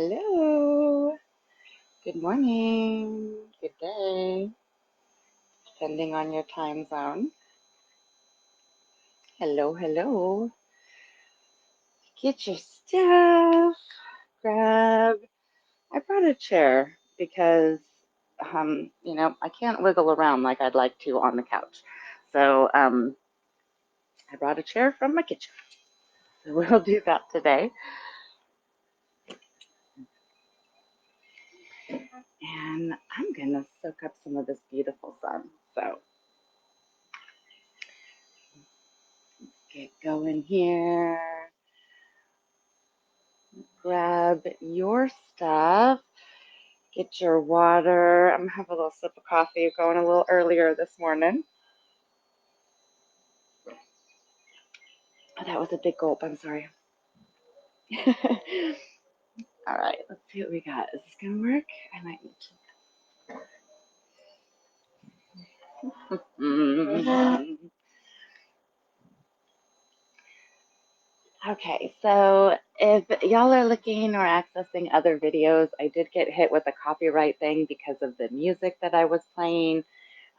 Hello. Good morning. Good day, depending on your time zone. Hello, hello. Get your stuff. Grab. I brought a chair because, I can't wiggle around like I'd like to on the couch. So, I brought a chair from my kitchen. So we'll do that today. And I'm gonna soak up some of this beautiful sun. So get going here. Grab your stuff. Get your water. I'm gonna have a little sip of coffee going a little earlier this morning. Oh, that was a big gulp. I'm sorry. All right, let's see what we got. Is this gonna work? I might need to. Okay, so if y'all are looking or accessing other videos, I did get hit with a copyright thing because of the music that I was playing.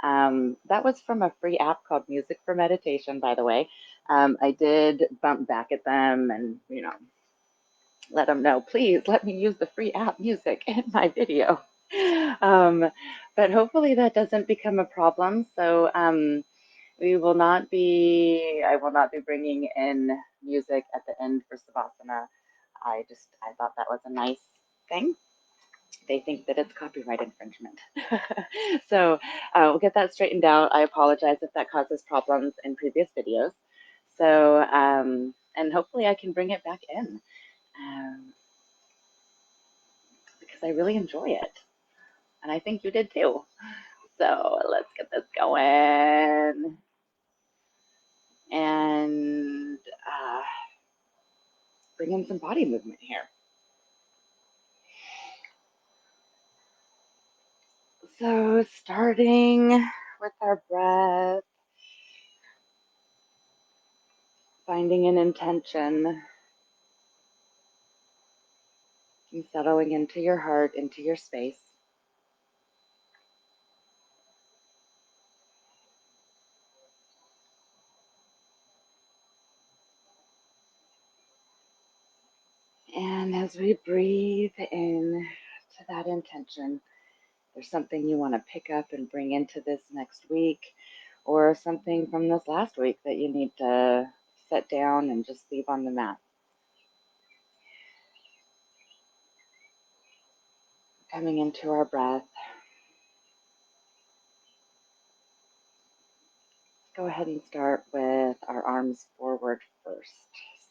That was from a free app called Music for Meditation, by the way. I did bump back at them and, let them know, please let me use the free app music in my video. Um, but hopefully that doesn't become a problem. So I will not be bringing in music at the end for Savasana. I thought that was a nice thing. They think that it's copyright infringement. So we'll get that straightened out. I apologize if that causes problems in previous videos. So, and hopefully I can bring it back in because I really enjoy it. And I think you did too. So let's get this going. And bring in some body movement here. So starting with our breath, finding an intention, and settling into your heart, into your space. And as we breathe in to that intention, there's something you want to pick up and bring into this next week, or something from this last week that you need to set down and just leave on the mat. Coming into our breath, go ahead and start with our arms forward first.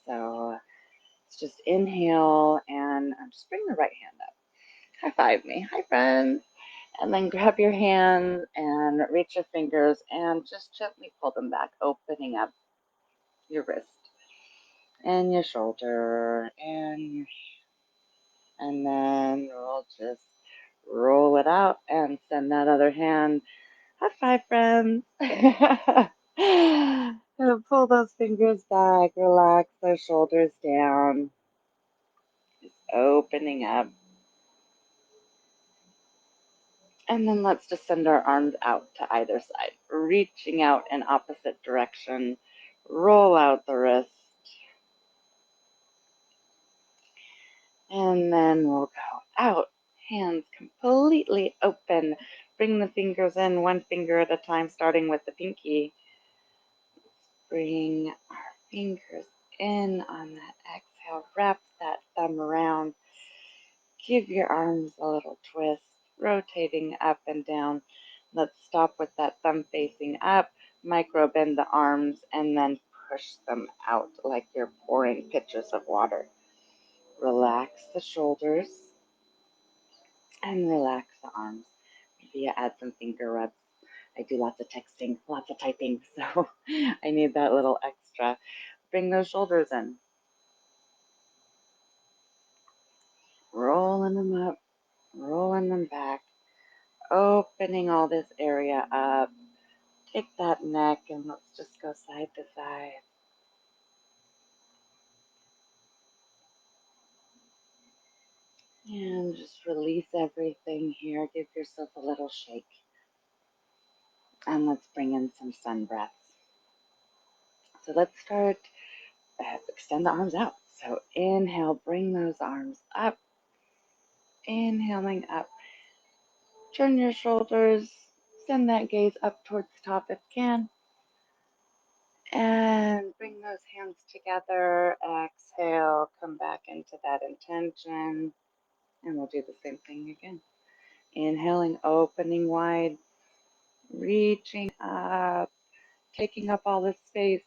So let's just inhale and just bring the right hand up. High five me. Hi, friends. And then grab your hands and reach your fingers and just gently pull them back, opening up your wrist and your shoulder and then we'll just roll it out and send that other hand. High five, friends. Pull those fingers back, relax those shoulders down, just opening up. And then let's just send our arms out to either side, reaching out in opposite direction. Roll out the wrist. And then we'll go out, hands completely open. Bring the fingers in, one finger at a time, starting with the pinky. Bring our fingers in on that exhale. Wrap that thumb around. Give your arms a little twist, rotating up and down. Let's stop with that thumb facing up, micro bend the arms, and then push them out like you're pouring pitchers of water. Relax the shoulders and relax the arms. Maybe you add some finger rubs. I do lots of texting, lots of typing, so I need that little extra. Bring those shoulders in. Rolling them up, rolling them back, opening all this area up. Take that neck and let's just go side to side. And just release everything here. Give yourself a little shake. And let's bring in some sun breaths. So let's start, extend the arms out. So inhale, bring those arms up. Inhaling up. Turn your shoulders. Send that gaze up towards the top if you can. And bring those hands together. Exhale, come back into that intention. And we'll do the same thing again. Inhaling, opening wide, reaching up, taking up all the space.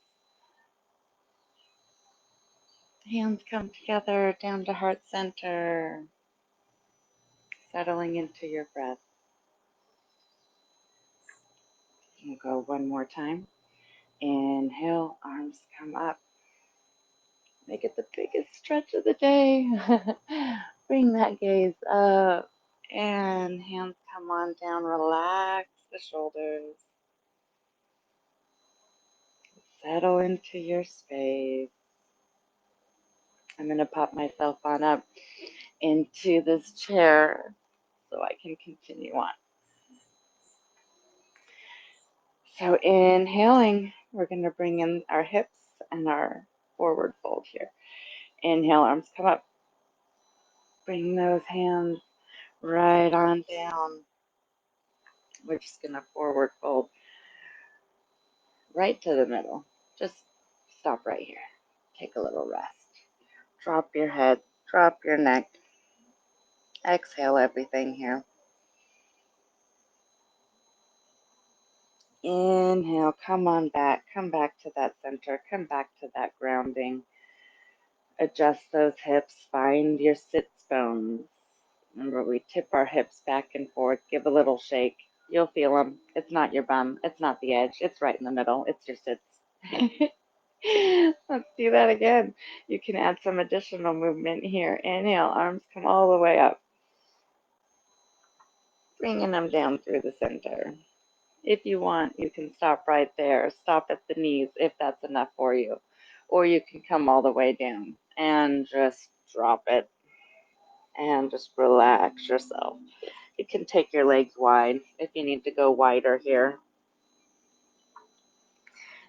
Hands come together down to heart center, settling into your breath. We'll go one more time. Inhale, arms come up. Make it the biggest stretch of the day. Bring that gaze up. And hands come on down. Relax the shoulders. Settle into your space. I'm going to pop myself on up into this chair so I can continue on. So inhaling, we're going to bring in our hips and our forward fold here. Inhale, arms come up. Bring those hands right on down. We're just going to forward fold right to the middle. Just stop right here. Take a little rest. Drop your head, drop your neck. Exhale everything here. Inhale, come on back. Come back to that center. Come back to that grounding. Adjust those hips. Find your sits bones. Remember, we tip our hips back and forth. Give a little shake. You'll feel them. It's not your bum. It's not the edge. It's right in the middle. It's your sits. Let's do that again. You can add some additional movement here. Inhale, arms come all the way up. Bringing them down through the center. If you want, you can stop right there. Stop at the knees if that's enough for you. Or you can come all the way down and just drop it and just relax yourself. You can take your legs wide if you need to go wider here.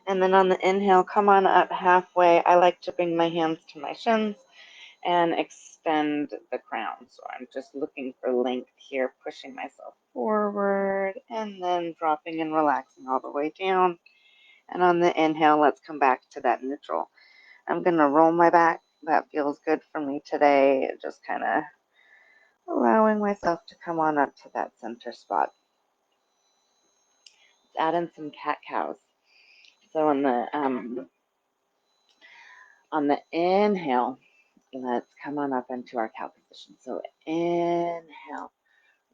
And then on the inhale, come on up halfway. I like to bring my hands to my shins and extend the crown. So I'm just looking for length here, pushing myself forward and then dropping and relaxing all the way down. And on the inhale, let's come back to that neutral. I'm going to roll my back. That feels good for me today. Just kind of allowing myself to come on up to that center spot. Let's add in some cat cows. So on the inhale, let's come on up into our cow position. So inhale,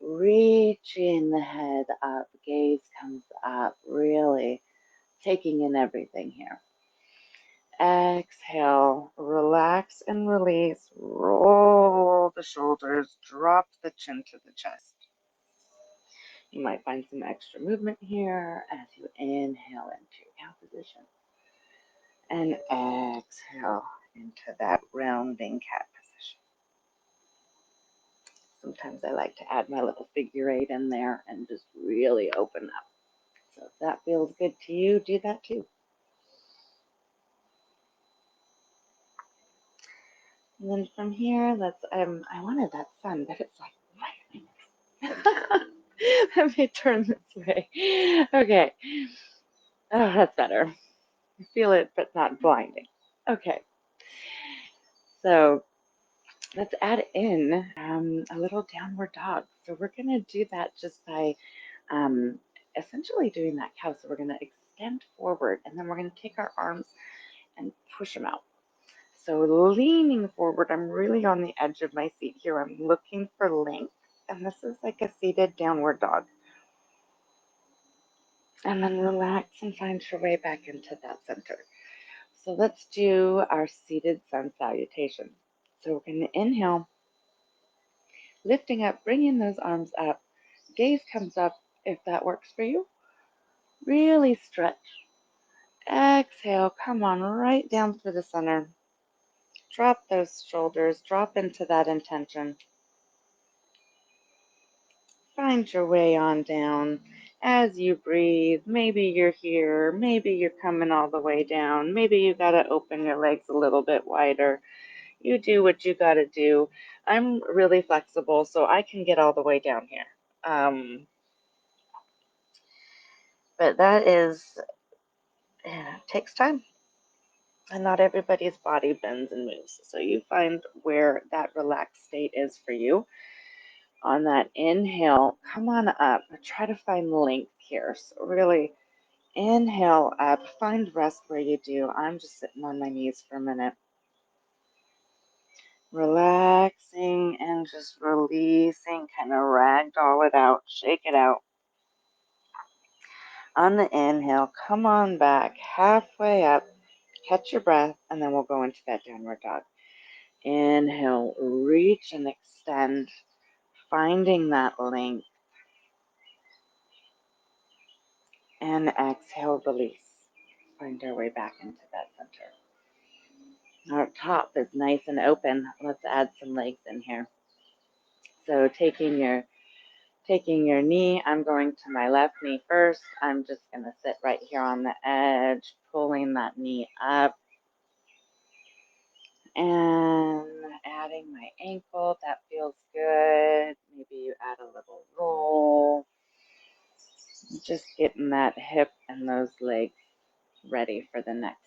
reaching the head up, gaze comes up, really taking in everything here. Exhale, relax and release, roll the shoulders, drop the chin to the chest. You might find some extra movement here as you inhale into your cow position. And exhale into that rounding cat position. Sometimes I like to add my little figure eight in there and just really open up. So if that feels good to you, do that too. And then from here, let's, I wanted that sun, but it's like right. Let me turn this way. Okay. Oh, that's better. You feel it, but not blinding. Okay. So let's add in a little downward dog. So we're going to do that just by essentially doing that cow. So we're going to extend forward, and then we're going to take our arms and push them out. So leaning forward, I'm really on the edge of my seat here. I'm looking for length, and this is like a seated downward dog. And then relax and find your way back into that center. So let's do our seated sun salutation. So we're going to inhale, lifting up, bringing those arms up. Gaze comes up if that works for you. Really stretch. Exhale, come on right down through the center. Drop those shoulders, drop into that intention. find your way on down as you breathe. Maybe you're here, maybe you're coming all the way down, maybe you got to open your legs a little bit wider. You do what you got to do. I'm really flexible, so I can get all the way down here. But that takes time, and not everybody's body bends and moves. So you find where that relaxed state is for you. On that inhale, come on up. Try to find length here. So really inhale up, find rest where you do. I'm just sitting on my knees for a minute. Relaxing and just releasing, kind of ragdoll it out, shake it out. On the inhale, come on back, halfway up, catch your breath, and then we'll go into that downward dog. Inhale, reach and extend, finding that length. And exhale, release. Find our way back into that center. Our top is nice and open. Let's add some legs in here. So taking your knee, I'm going to my left knee first. I'm just going to sit right here on the edge, pulling that knee up. And adding my ankle, that feels good. Maybe you add a little roll. Just getting that hip and those legs ready for the next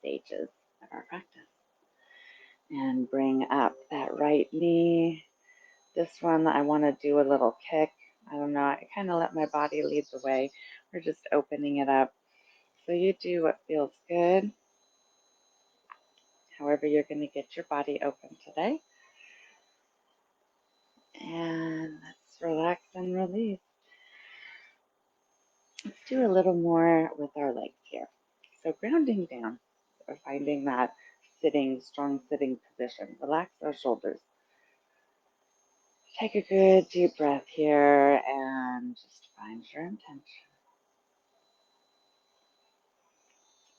stages of our practice. And bring up that right knee. This one, I want to do a little kick. I don't know, I kind of let my body lead the way. We're just opening it up. So you do what feels good, however you're going to get your body open today. And let's relax and release. Let's do a little more with our legs here. So grounding down, or finding that strong sitting position. Relax our shoulders. Take a good deep breath here and just find your intention.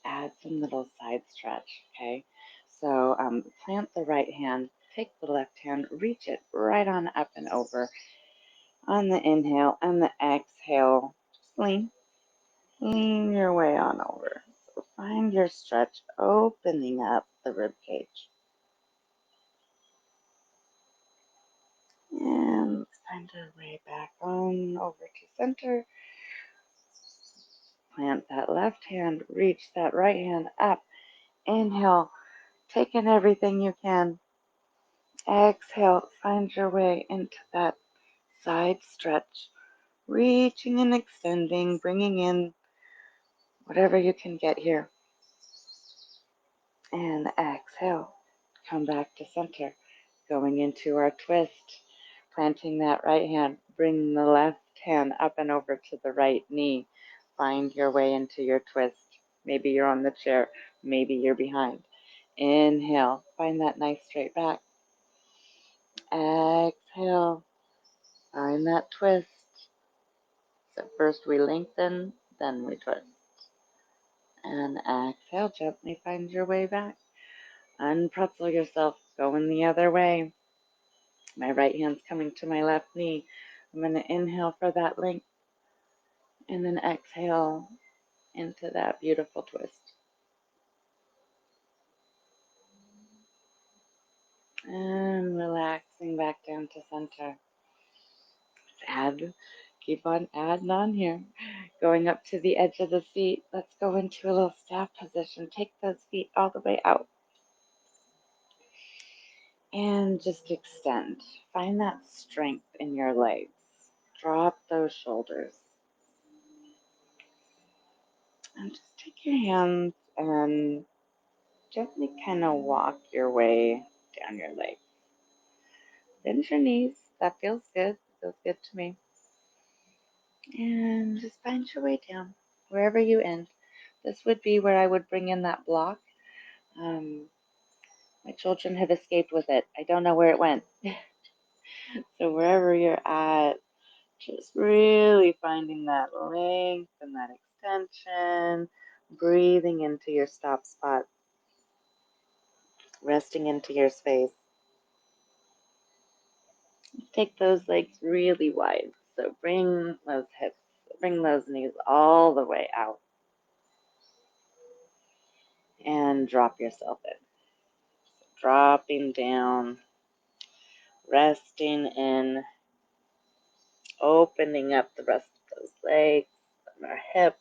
Add some little side stretch, okay? So plant the right hand, take the left hand, reach it right on up and over on the inhale, and the exhale, just lean your way on over. So find your stretch, opening up the rib cage. And let's find our way back on over to center. Plant that left hand, reach that right hand up. Inhale, take in everything you can. Exhale, find your way into that side stretch, reaching and extending, bringing in whatever you can get here. And exhale, come back to center, going into our twist, planting that right hand, bring the left hand up and over to the right knee. Find your way into your twist. Maybe you're on the chair, maybe you're behind. Inhale, find that nice straight back. Exhale, find that twist. So first we lengthen, then we twist. And exhale, gently find your way back. Unpretzel yourself, going the other way. My right hand's coming to my left knee. I'm going to inhale for that length, and then exhale into that beautiful twist. And relaxing back down to center. Keep on adding on here. Going up to the edge of the seat. Let's go into a little staff position. Take those feet all the way out. And just extend. Find that strength in your legs. Drop those shoulders. And just take your hands and gently kind of walk your way down your legs. Bend your knees. That feels good. Feels good to me. And just find your way down wherever you end. This would be where I would bring in that block. My children have escaped with it. I don't know where it went. So wherever you're at, just really finding that length and that extension, breathing into your stop spot, resting into your space. Take those legs really wide. So bring those hips, bring those knees all the way out and drop yourself in. Dropping down, resting in, opening up the rest of those legs and our hips,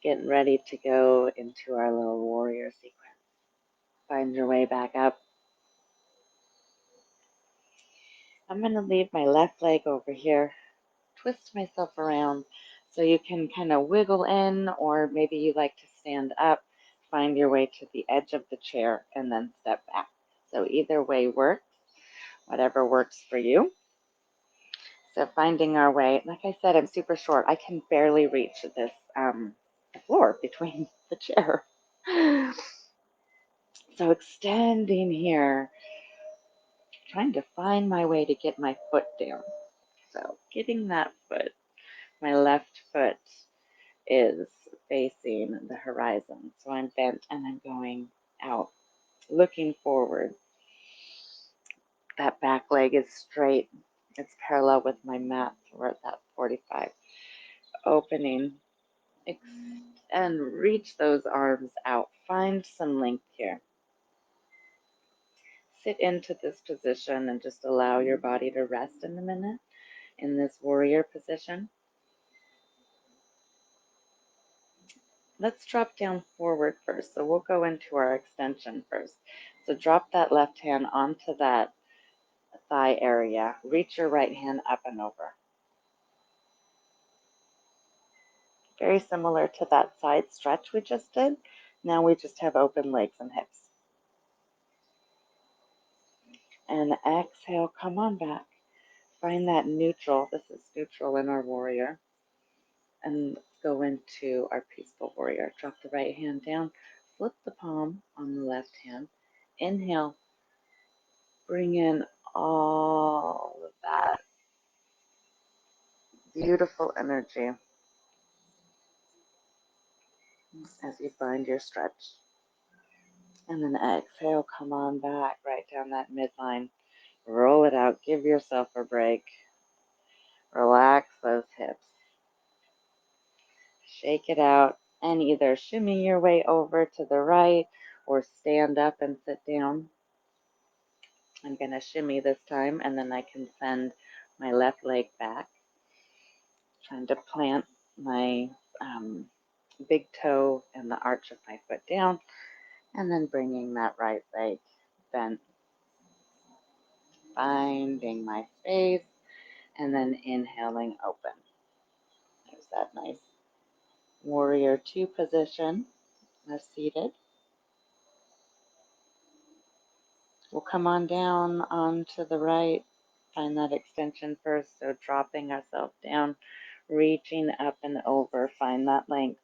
getting ready to go into our little warrior sequence. Find your way back up. I'm going to leave my left leg over here, twist myself around so you can kind of wiggle in, or maybe you like to stand up, find your way to the edge of the chair, and then step back. So either way works, whatever works for you. So finding our way, like I said, I'm super short. I can barely reach this the floor between the chair. So extending here, trying to find my way to get my foot down. So getting that foot, my left foot is facing the horizon. So I'm bent and I'm going out, looking forward. That back leg is straight. It's parallel with my mat. We're at that 45. Opening, and reach those arms out. Find some length here. Sit into this position and just allow your body to rest in a minute in this warrior position. Let's drop down forward first. So we'll go into our extension first. So drop that left hand onto that thigh area. Reach your right hand up and over. Very similar to that side stretch we just did. Now we just have open legs and hips. And exhale, come on back. Find that neutral. This is neutral in our warrior. And go into our peaceful warrior. Drop the right hand down. Flip the palm on the left hand. Inhale. Bring in all of that beautiful energy as you find your stretch. And then exhale, come on back, right down that midline. Roll it out. Give yourself a break. Relax those hips. Shake it out and either shimmy your way over to the right or stand up and sit down. I'm going to shimmy this time, and then I can send my left leg back. Trying to plant my big toe and the arch of my foot down, and then bringing that right leg bent. Finding my space, and then inhaling open. There's that nice warrior two position as seated. We'll come on down onto the right, find that extension first, so dropping ourselves down, reaching up and over, find that length.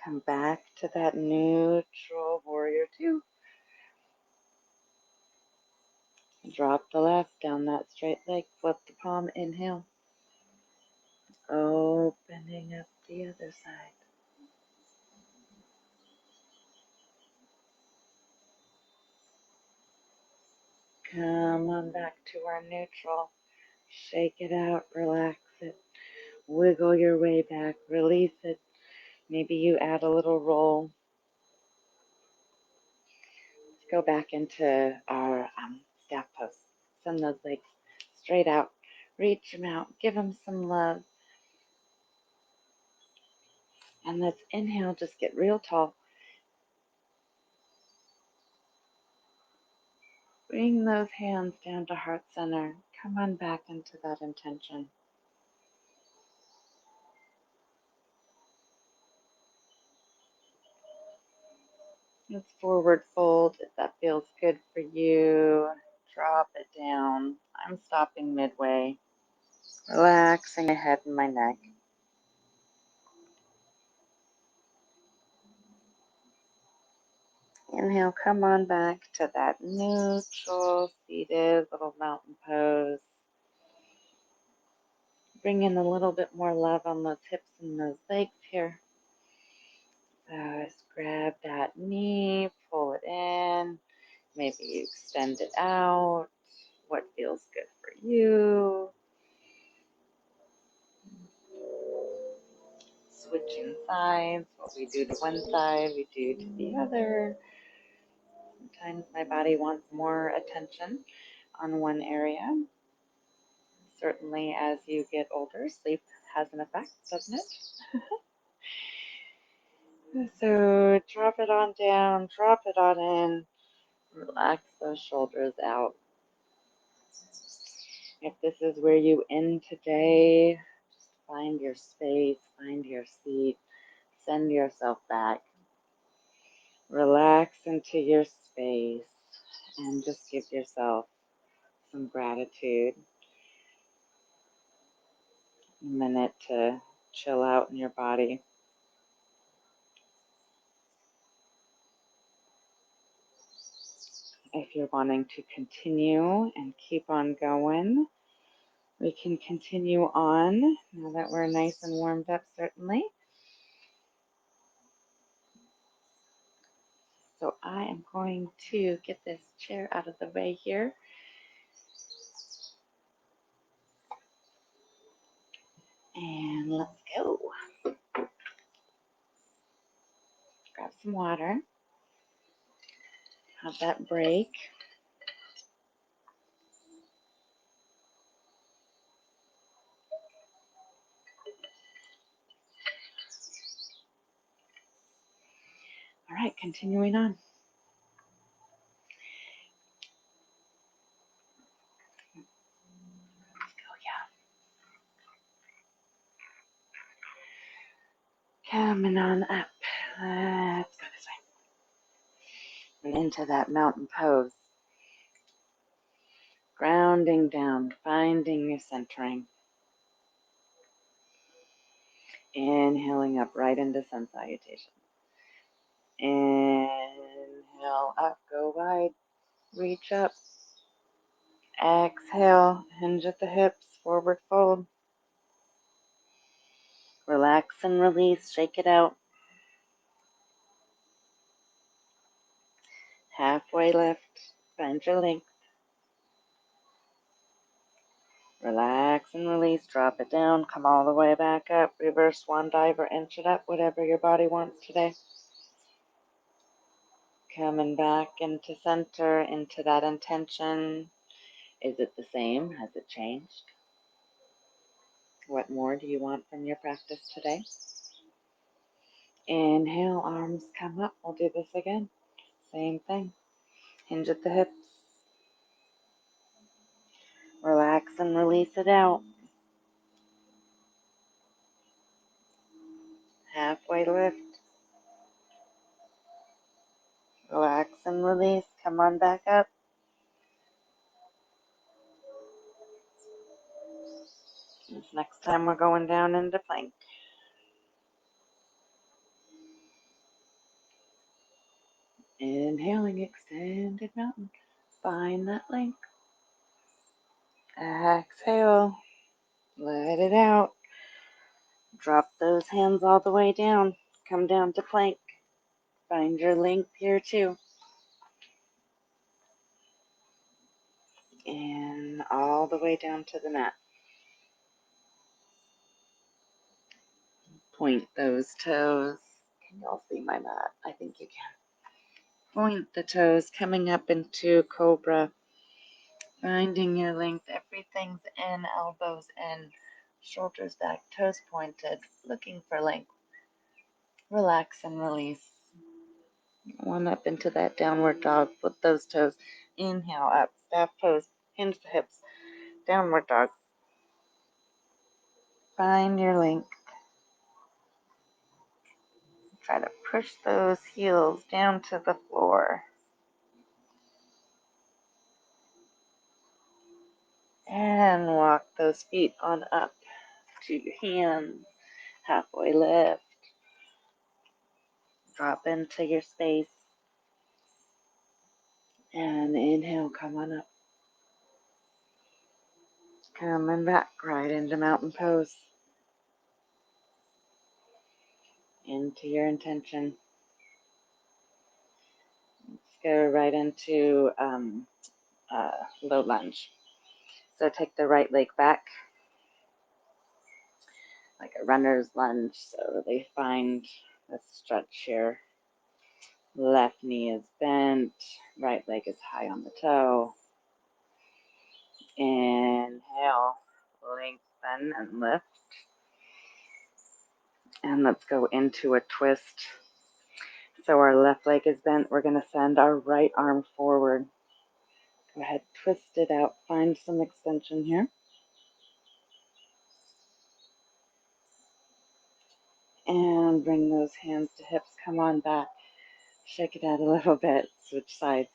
Come back to that neutral warrior two. Drop the left down that straight leg, flip the palm, inhale. Opening up the other side. Come on back to our neutral. Shake it out, relax it. Wiggle your way back, release it. Maybe you add a little roll. Let's go back into our staff pose. Send those legs straight out. Reach them out. Give them some love. And let's inhale, just get real tall. Bring those hands down to heart center. Come on back into that intention. Let's forward fold. If that feels good for you, drop it down. I'm stopping midway. Relaxing my head and my neck. Inhale, come on back to that neutral, seated little mountain pose. Bring in a little bit more love on those hips and those legs here. Just grab that knee, pull it in. Maybe you extend it out. What feels good for you? Switching sides. What we do to one side, we do to the other. Sometimes my body wants more attention on one area. Certainly, as you get older, sleep has an effect, doesn't it? So drop it on down, drop it on in, relax those shoulders out. If this is where you end today, just find your space, find your seat, send yourself back. Relax into your space and just give yourself some gratitude. A minute to chill out in your body. If you're wanting to continue and keep on going, we can continue on now that we're nice and warmed up, certainly. So I am going to get this chair out of the way here. And let's go. Grab some water. Have that break. All right, continuing on. Oh, yeah. Coming on up. Let's go this way. And into that mountain pose. Grounding down, finding your centering. Inhaling up right into sun salutation. Inhale up, go wide, reach up. Exhale, hinge at the hips, forward fold. Relax and release, shake it out. Halfway lift, find your length. Relax and release, drop it down, come all the way back up. Reverse swan dive or inch it up, whatever your body wants today. Coming back into center, into that intention. Is it the same? Has it changed? What more do you want from your practice today? Inhale, arms come up. We'll do this again. Same thing. Hinge at the hips. Relax and release it out. Halfway lift. Relax and release. Come on back up. This next time we're going down into plank. Inhaling, extended mountain. Find that length. Exhale. Let it out. Drop those hands all the way down. Come down to plank. Find your length here too. And all the way down to the mat. Point those toes. Can y'all see my mat? I think you can. Point the toes coming up into cobra. Finding your length. Everything's in, elbows in, shoulders back, toes pointed, looking for length. Relax and release. One up into that downward dog. Flip those toes. Inhale up. Staff pose. Hinge the hips. Downward dog. Find your length. Try to push those heels down to the floor. And walk those feet on up to your hands. Halfway lift. Drop into your space. And inhale, come on up. Coming back right into mountain pose. into your intention. Let's go right into low lunge. So take the right leg back, like a runner's lunge. So really find a stretch here. Left knee is bent, right leg is high on the toe. Inhale, lengthen and lift. And let's go into a twist. So our left leg is bent. We're going to send our right arm forward. Go ahead, twist it out. Find some extension here. And bring those hands to hips. Come on back. Shake it out a little bit. Switch sides.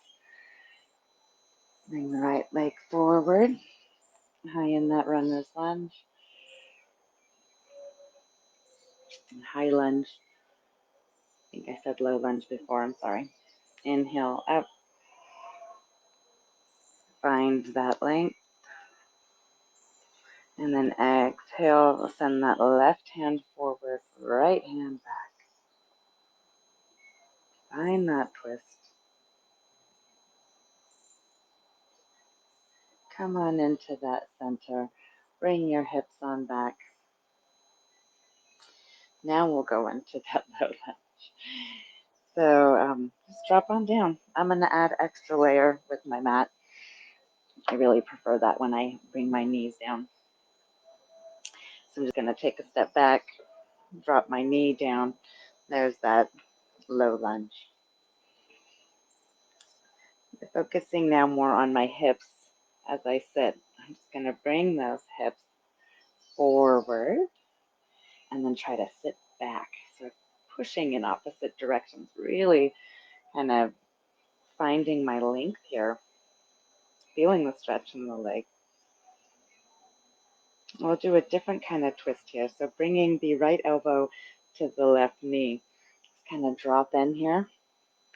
Bring the right leg forward. High in that runner's lunge. And high lunge. I think I said low lunge before. I'm sorry. Inhale up. Find that length. And then exhale. Send that left hand forward. Right hand back. Find that twist. Come on into that center. Bring your hips on back. Now we'll go into that low lunge. So just drop on down. I'm going to add extra layer with my mat. I really prefer that when I bring my knees down. So I'm just going to take a step back, drop my knee down. There's that low lunge. Focusing now more on my hips as I sit. I'm just going to bring those hips forward and then try to sit back. So pushing in opposite directions, really kind of finding my length here, feeling the stretch in the leg. We'll do a different kind of twist here. So bringing the right elbow to the left knee. Just kind of drop in here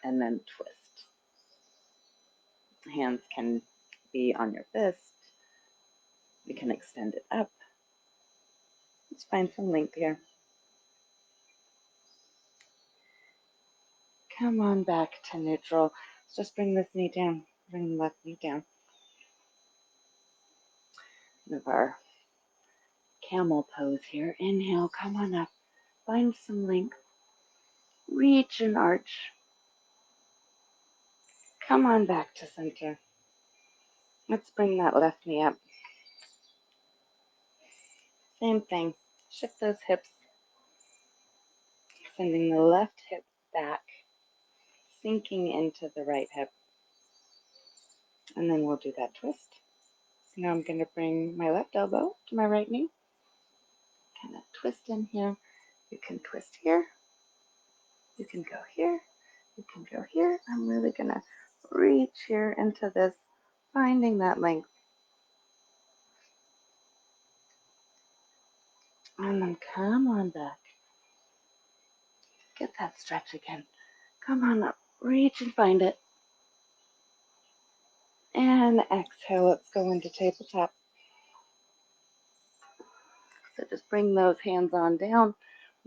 and then twist. Hands can be on your fist. You can extend it up. Let's find some length here. Come on back to neutral. Let's just bring this knee down. Bring the left knee down. Move our camel pose here. Inhale, come on up. Find some length. Reach and arch. Come on back to center. Let's bring that left knee up. Same thing. Shift those hips. Sending the left hip back. Sinking into the right hip. And then we'll do that twist. So now I'm going to bring my left elbow to my right knee. Kind of twist in here. You can twist here. You can go here. You can go here. I'm really going to reach here into this, finding that length. And then come on back. Get that stretch again. Come on up. Reach and find it. And exhale. Let's go into tabletop. So just bring those hands on down.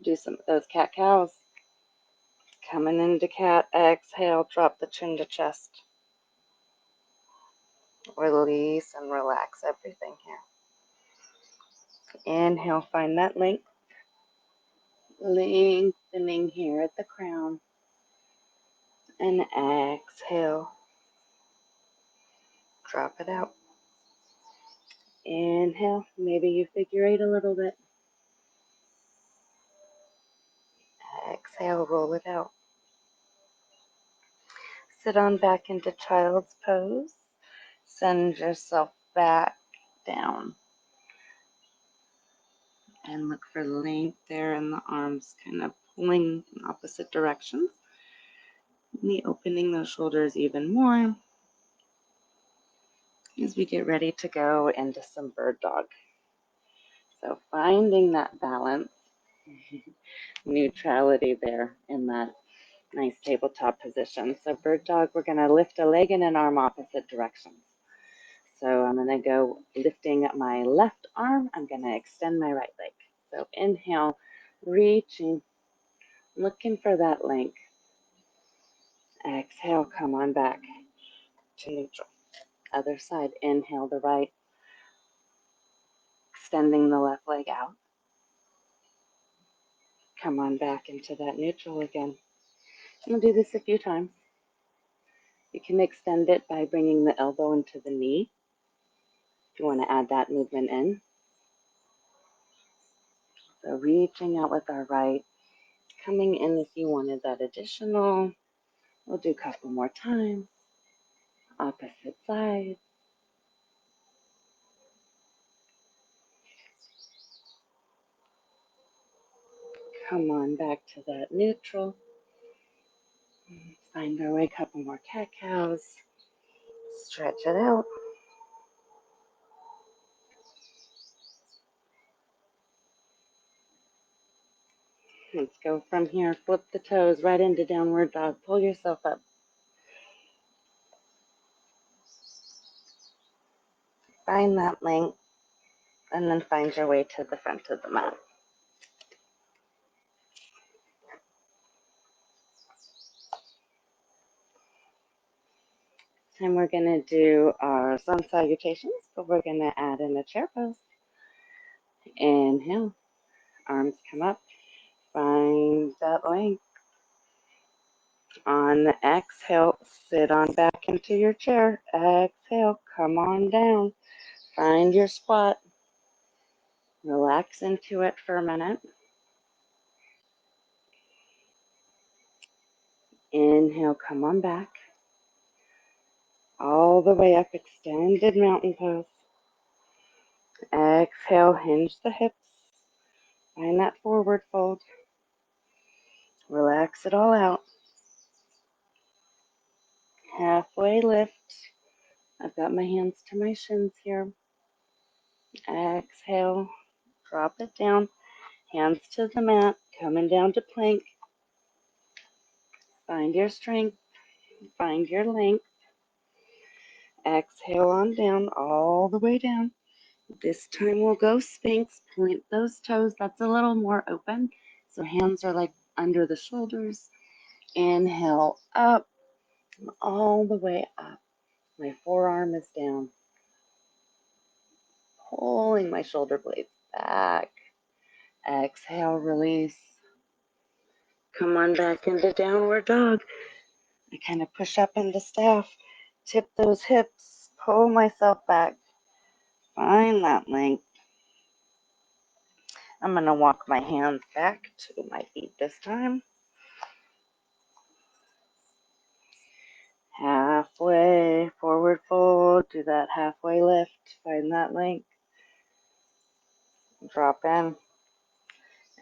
Do some of those cat-cows. Coming into cat. Exhale. Drop the chin to chest. Release and relax everything here. Inhale. Find that length. Lengthening here at the crown. And exhale. Drop it out. Inhale. Maybe you figure eight a little bit. Exhale. Roll it out. Sit on back into child's pose. Send yourself back down. And look for length there in the arms, kind of pulling in opposite directions. Knee opening those shoulders even more as we get ready to go into some bird dog. So finding that balance, neutrality there in that nice tabletop position. So bird dog, we're going to lift a leg and an arm opposite directions. So I'm going to go lifting my left arm. I'm going to extend my right leg. So inhale, reaching, looking for that length. Exhale, come on back to neutral. Other side, inhale the right, extending the left leg out. Come on back into that neutral again. We'll do this a few times. You can extend it by bringing the elbow into the knee if you want to add that movement in. So reaching out with our right, coming in if you wanted that additional. We'll do a couple more times. Opposite side. Come on back to that neutral. Find our way, a couple more cat-cows. Stretch it out. Let's go from here. Flip the toes right into downward dog. Pull yourself up. Find that length, and then find your way to the front of the mat. And we're going to do our sun salutations, but we're going to add in a chair pose. Inhale, arms come up, find that length. On the exhale, sit on back into your chair. Exhale, come on down. Find your squat. Relax into it for a minute. Inhale, come on back. All the way up, extended mountain pose. Exhale, hinge the hips. Find that forward fold. Relax it all out. Halfway lift. I've got my hands to my shins here. Exhale, drop it down. Hands to the mat, coming down to plank. Find your strength. Find your length. Exhale on down, all the way down. This time we'll go Sphinx. Point those toes. That's a little more open. So hands are like under the shoulders. Inhale up, all the way up. My forearm is down. Pulling my shoulder blades back. Exhale, release. Come on back into downward dog. I kind of push up into staff. Tip those hips. Pull myself back. Find that length. I'm going to walk my hands back to my feet this time. Halfway forward fold. Do that halfway lift. Find that length. Drop in.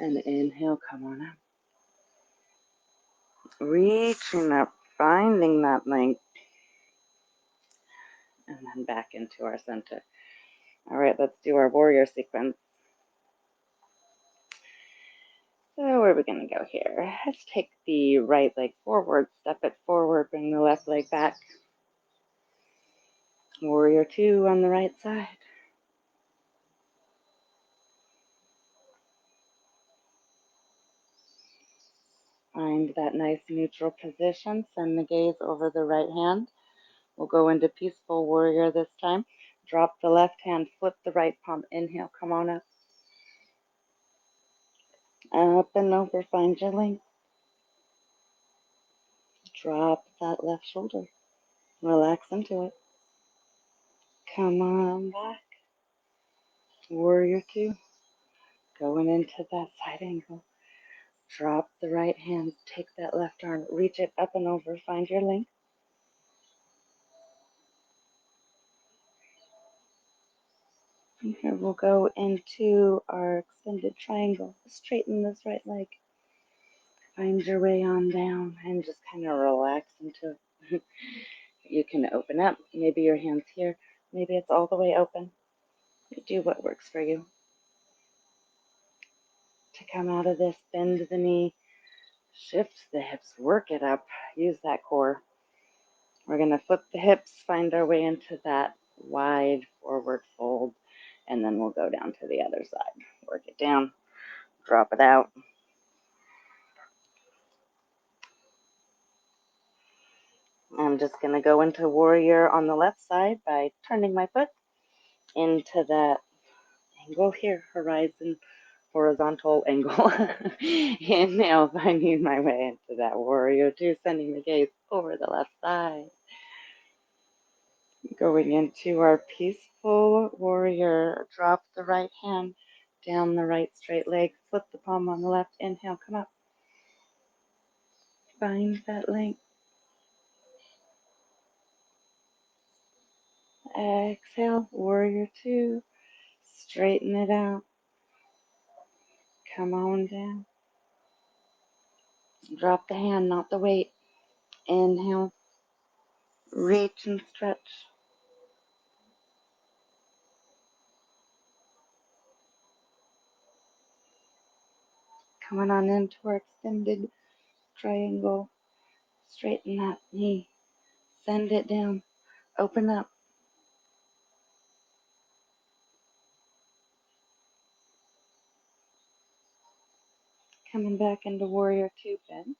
And inhale, come on up. Reaching up, finding that length. And then back into our center. All right, let's do our warrior sequence. So where are we going to go here? Let's take the right leg forward, step it forward, bring the left leg back. Warrior two on the right side. Find that nice neutral position. Send the gaze over the right hand. We'll go into peaceful warrior this time. Drop the left hand, flip the right palm. Inhale, come on up. Up and over, find your length. Drop that left shoulder. Relax into it. Come on back. Warrior two. Going into that side angle. Drop the right hand. Take that left arm. Reach it up and over. Find your length. And here we'll go into our extended triangle. Straighten this right leg. Find your way on down and just kind of relax into it. You can open up. Maybe your hand's here. Maybe it's all the way open. You do what works for you. To come out of this, bend the knee, shift the hips, work it up. Use that core. We're going to flip the hips, find our way into that wide forward fold, and then we'll go down to the other side. Work it down, drop it out. I'm just going to go into warrior on the left side by turning my foot into that angle here, horizontal angle. Inhale, finding my way into that warrior two, sending the gaze over the left side. Going into our peaceful warrior, drop the right hand down the right straight leg, flip the palm on the left, inhale, come up. Find that length. Exhale, warrior two, straighten it out. Come on down. Drop the hand, not the weight. Inhale, reach and stretch. Coming on into our extended triangle. Straighten that knee. Send it down. Open up. Coming back into warrior two, bend.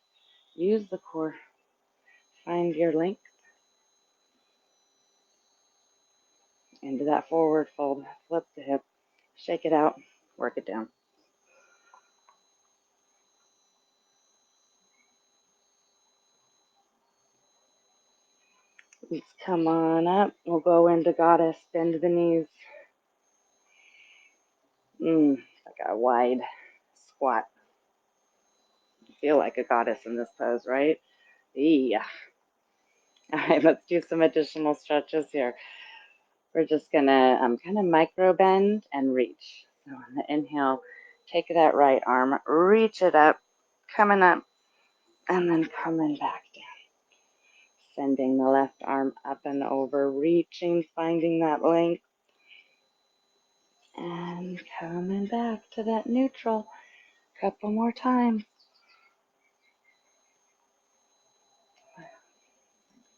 Use the core. Find your length. Into that forward fold. Flip the hip. Shake it out. Work it down. Let's come on up. We'll go into goddess. Bend the knees. Like a wide squat. Feel like a goddess in this pose, right? Yeah. All right, let's do some additional stretches here. We're just gonna kind of micro bend and reach. So on the inhale, take that right arm, reach it up, coming up, and then coming back down. Sending the left arm up and over, reaching, finding that length, and coming back to that neutral. Couple more times.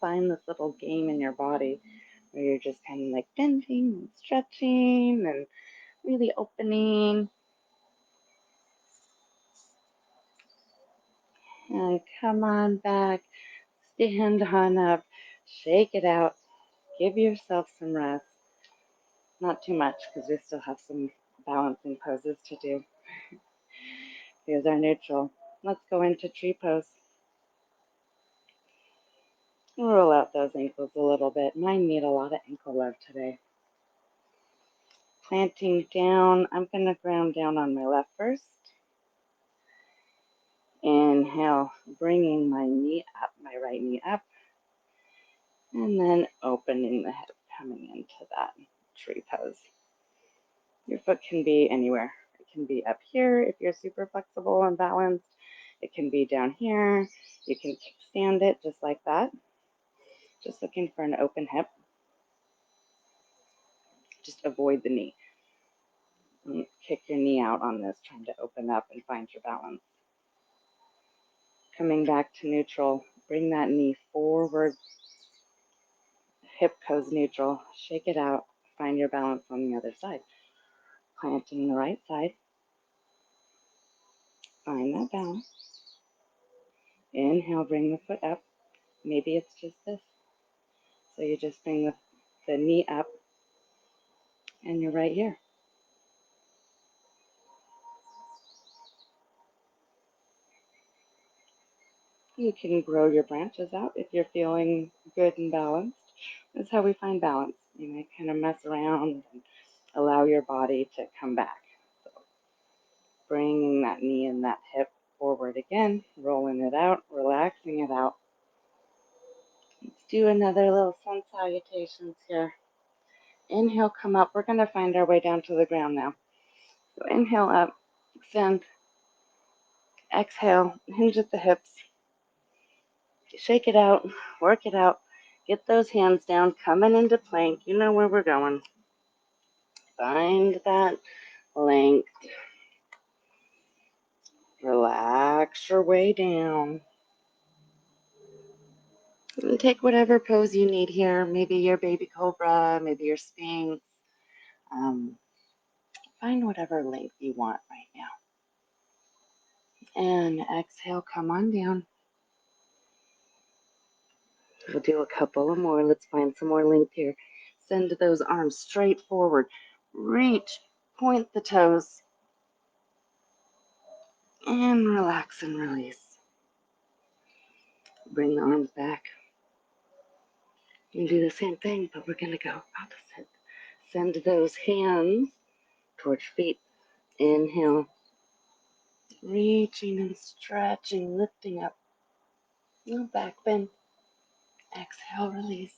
Find this little game in your body where you're just kind of like bending and stretching and really opening. And come on back. Stand on up. Shake it out. Give yourself some rest. Not too much because we still have some balancing poses to do. Here's our neutral. Let's go into tree pose. Roll out those ankles a little bit. Mine need a lot of ankle love today. Planting down. I'm going to ground down on my left first. Inhale, bringing my knee up, my right knee up. And then opening the hip, coming into that tree pose. Your foot can be anywhere. It can be up here if you're super flexible and balanced. It can be down here. You can stand it just like that. Just looking for an open hip. Just avoid the knee. Kick your knee out on this, trying to open up and find your balance. Coming back to neutral. Bring that knee forward. Hip goes neutral. Shake it out. Find your balance on the other side. Planting the right side. Find that balance. Inhale, bring the foot up. Maybe it's just this. So you just bring the knee up and you're right here. You can grow your branches out if you're feeling good and balanced. That's how we find balance. You know, kind of mess around and allow your body to come back. So bringing that knee and that hip forward again, rolling it out, relaxing it out. Let's do another little sun salutations here. Inhale, come up. We're going to find our way down to the ground now. So inhale up, extend. Exhale, hinge at the hips. Shake it out, work it out. Get those hands down, coming into plank. You know where we're going. Find that length. Relax your way down. And take whatever pose you need here. Maybe your baby cobra, maybe your sphinx. Find whatever length you want right now. And exhale, come on down. We'll do a couple of more. Let's find some more length here. Send those arms straight forward. Reach, point the toes, and relax and release. Bring the arms back. You can do the same thing, but we're going to go opposite. Send those hands towards feet. Inhale, reaching and stretching, lifting up. No back bend. Exhale, release.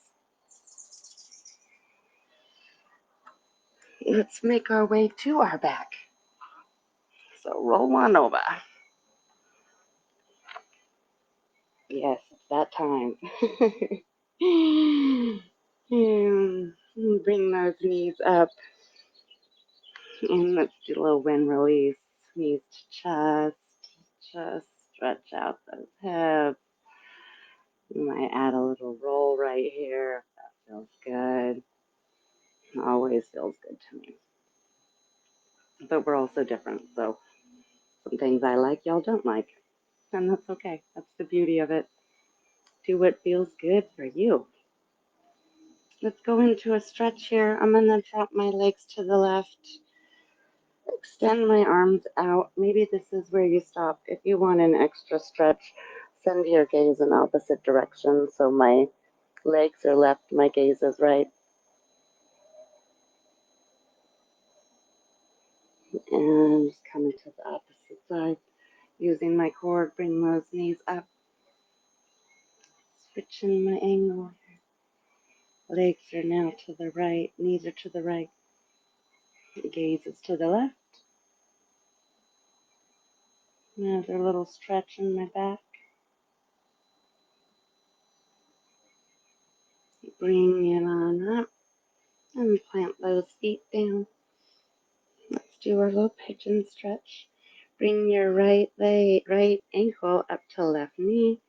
Let's make our way to our back. So roll on over. Yes, it's that time. And bring those knees up. And let's do a little wind release. Knees to chest. Just stretch out those hips. You might add a little roll right here if that feels good. Always feels good to me. But we're all so different. So some things I like, y'all don't like. And that's okay. That's the beauty of it. Do what feels good for you. Let's go into a stretch here. I'm going to drop my legs to the left. Extend my arms out. Maybe this is where you stop. If you want an extra stretch, send your gaze in opposite direction. So my legs are left, my gaze is right. And just coming to the opposite side. Using my core, bring those knees up. Switching my angle. Legs are now to the right, knees are to the right. Gaze is to the left. Another little stretch in my back. Bring it on up and plant those feet down. Let's do our little pigeon stretch. Bring your right ankle up to left knee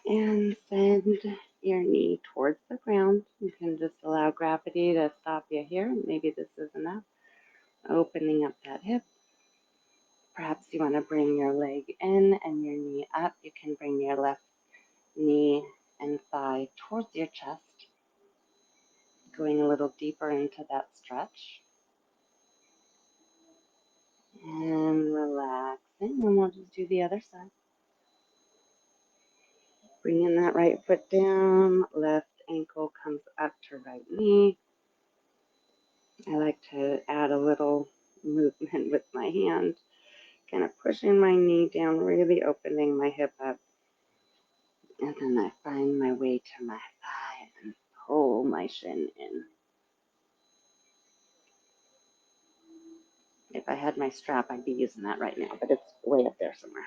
and send your knee towards the ground. You can just allow gravity to stop you here. Maybe this is enough. Opening up that hip. Perhaps you want to bring your leg in and your knee up. You can bring your left knee and thigh towards your chest. Going a little deeper into that stretch. And relaxing. And we'll just do the other side. Bringing that right foot down. Left ankle comes up to right knee. I like to add a little movement with my hand. Kind of pushing my knee down, really opening my hip up. And then I find my way to my thigh and pull my shin in. If I had my strap, I'd be using that right now, but it's way up there somewhere.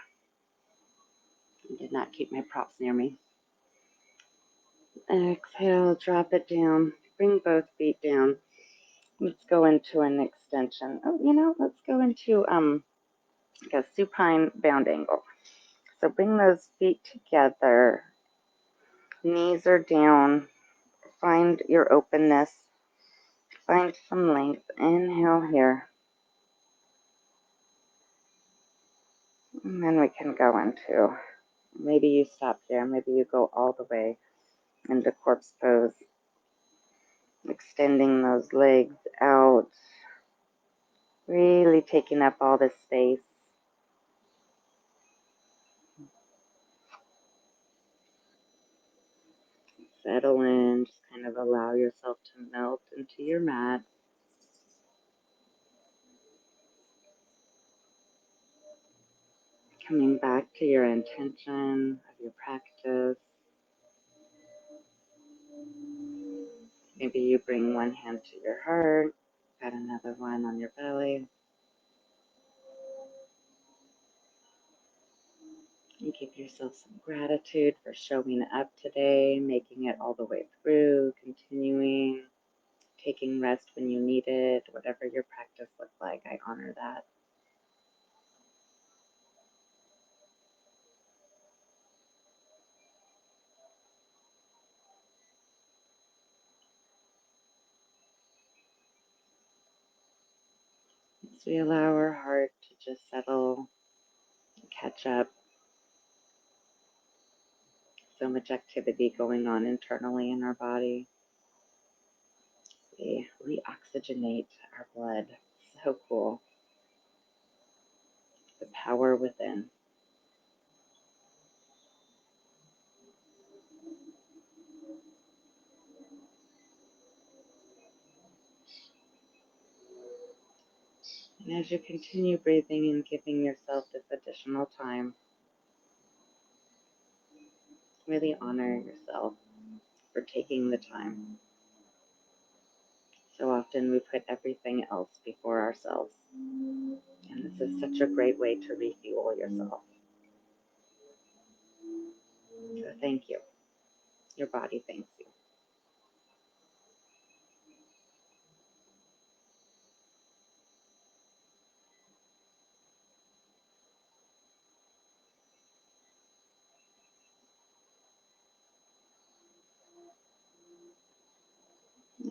I did not keep my props near me. Exhale, drop it down. Bring both feet down. Let's go into an extension. Let's go into like a supine bound angle. So bring those feet together. Knees are down. Find your openness. Find some length. Inhale here. And then we can go into, maybe you stop there. Maybe you go all the way into corpse pose. Extending those legs out. Really taking up all this space. Settle in. Just kind of allow yourself to melt into your mat. Coming back to your intention of your practice. Maybe you bring one hand to your heart, got another one on your belly. And give yourself some gratitude for showing up today, making it all the way through, continuing, taking rest when you need it, whatever your practice looks like. I honor that. As we allow our heart to just settle, catch up, So much activity going on internally in our body. We reoxygenate our blood. So cool. The power within. And as you continue breathing and giving yourself this additional time, really honor yourself for taking the time. So often we put everything else before ourselves. And this is such a great way to refuel yourself. So thank you. Your body thanks you.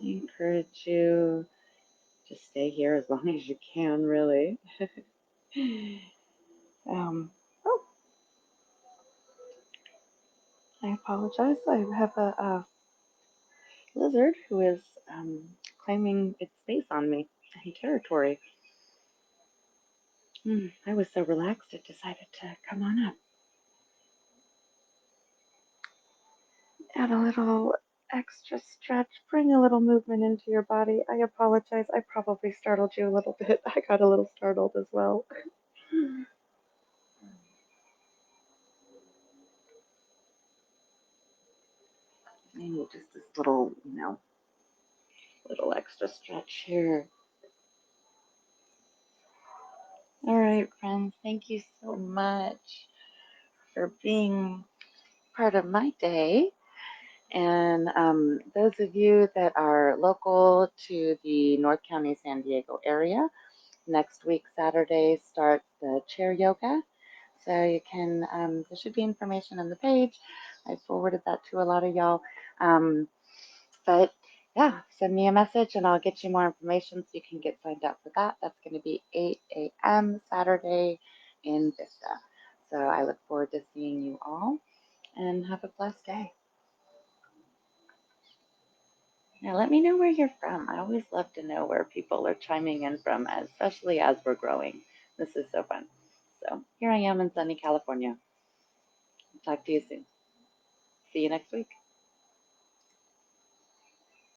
I encourage you to stay here as long as you can, really. Oh, I apologize. I have a lizard who is claiming its space on me and territory. I was so relaxed, it decided to come on up. Add a little extra stretch, bring a little movement into your body. I apologize. I probably startled you a little bit. I got a little startled as well. Maybe just this little, little extra stretch here. All right, friends, thank you so much for being part of my day. And those of you that are local to the North County, San Diego area, next week, Saturday, starts the chair yoga. So you can, there should be information on the page. I forwarded that to a lot of y'all. But yeah, send me a message and I'll get you more information so you can get signed up for that. That's going to be 8 a.m. Saturday in Vista. So I look forward to seeing you all and have a blessed day. Now, let me know where you're from. I always love to know where people are chiming in from, especially as we're growing. This is so fun. So here I am in sunny California. Talk to you soon. See you next week.